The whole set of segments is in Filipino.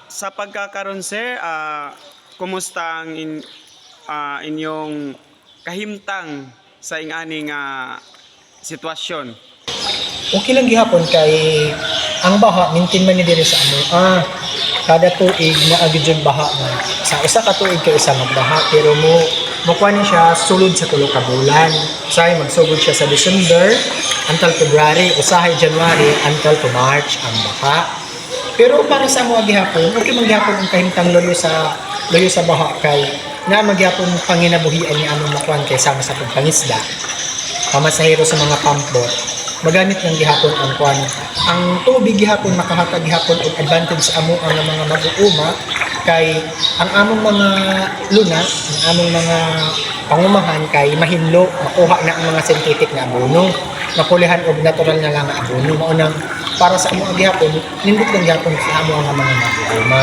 Sa pagkakaroon sir, kumusta ang inyong kahimtang sa ingani nga sitwasyon? Okay lang gihapon kay ang baha mintin man ni diri sa amo. Kada tuig na agid yung baha na sa usa ka tuig kay isa magbaha pero makuha ni siya sulod sa tulo ka bulan. Usahay magsugod siya sa December until February, usahay January until to March ang baha. Pero para sa mga gihapon, okay man gihapon ang kahimtang loyo sa baha kay na magyapon panginabuhian ni among makuan kay sama sa pagpangisda. Pamasahero sa mga pampbot, magamit ng gihapon ang kuan. Ang tubig gihapon makahatag gihapon og advantage sa amo ang mga mag-uuma kay ang among mga luna, ang among mga pangumahan kay mahinlo, makuha na ang mga synthetic na abono, makulihan og natural na lang nga abono. Mao nang para sa amo ang gihapon, nindot lang gihapon sa amo ang mga mag-uuma.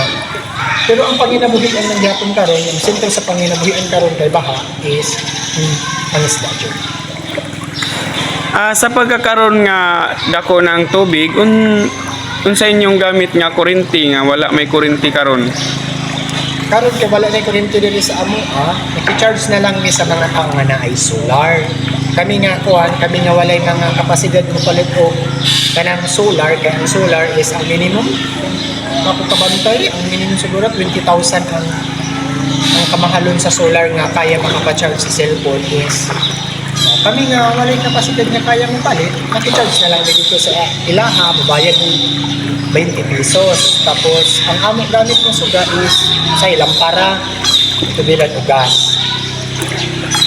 Pero ang panginabuhian ng gihapon karon, ang sentro sa panginabuhian karon kay baha is pangisda jud. Sa pagkakaroon nga dako ng tubig, unsa inyong gamit nga kuryente nga wala may kuryente karon? Karon kay wala na kuryente diri sa amo, naki-charge na lang mi sa mga tao nga na ay solar. Kami nga walay mga kapasidad mo palit og kanang solar, kay ang solar is ang minimum mapagkabantay, ang minimum siguro 20,000 ang kamahalon sa solar nga kaya makapa-charge sa cellphone is kami nga walay kapasidad nga kaya mo palit, maki-charge na lang dito sa ilaha, mabayad ng 20 pesos. Tapos ang among gamit ng suga is sa lampara, tubilan o gas.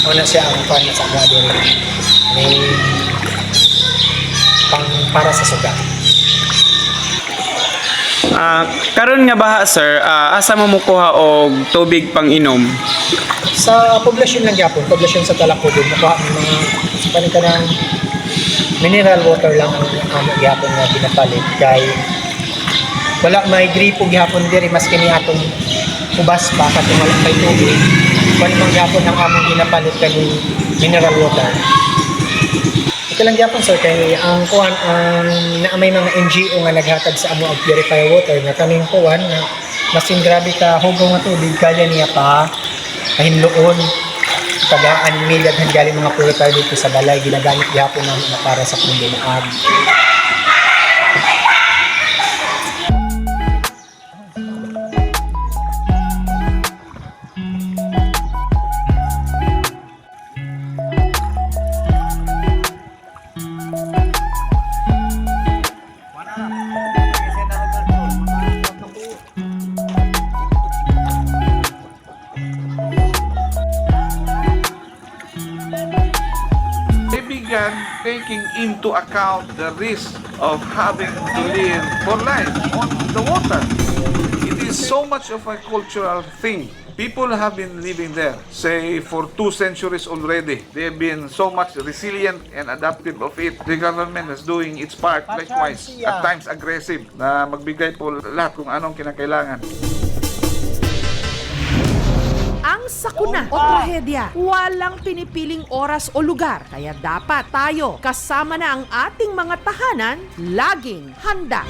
Una siya ang pan sa mga diri. May para sa suga. Karon nga baha sir, asa mo mukuha og tubig pang inom? Sa poblasyon lang gyapon, poblasyon sa Talakubog, nakuha ng mga panikan ng mineral water lang ang among gyapon nga ginapalit kay wala may gripo gyapon diri maski ni atong ubas pa katong wala kay tubig. Wala mang gyapon ang among ginapalit kani mineral water. Ito lang gyapon sir kay ang kuan ang may mga NGO nga naghatag sa amo og purified water nga kaming kuan nga masin grabe ka hugo nga tubig kaya niya pa kahinloon tagaan milyag galing mga purifier dito sa balay ginagamit gyapon namin na para sa pangbumaag. Taking into account the risk of having to live for life on the water. It is so much of a cultural thing. People have been living there, say, for 2 centuries already. They have been so much resilient and adaptive of it. The government is doing its part, likewise, at times aggressive, na magbigay po lahat kung anong kinakailangan. Ang sakuna o trahedya, walang pinipiling oras o lugar. Kaya dapat tayo, kasama na ang ating mga tahanan, laging handa.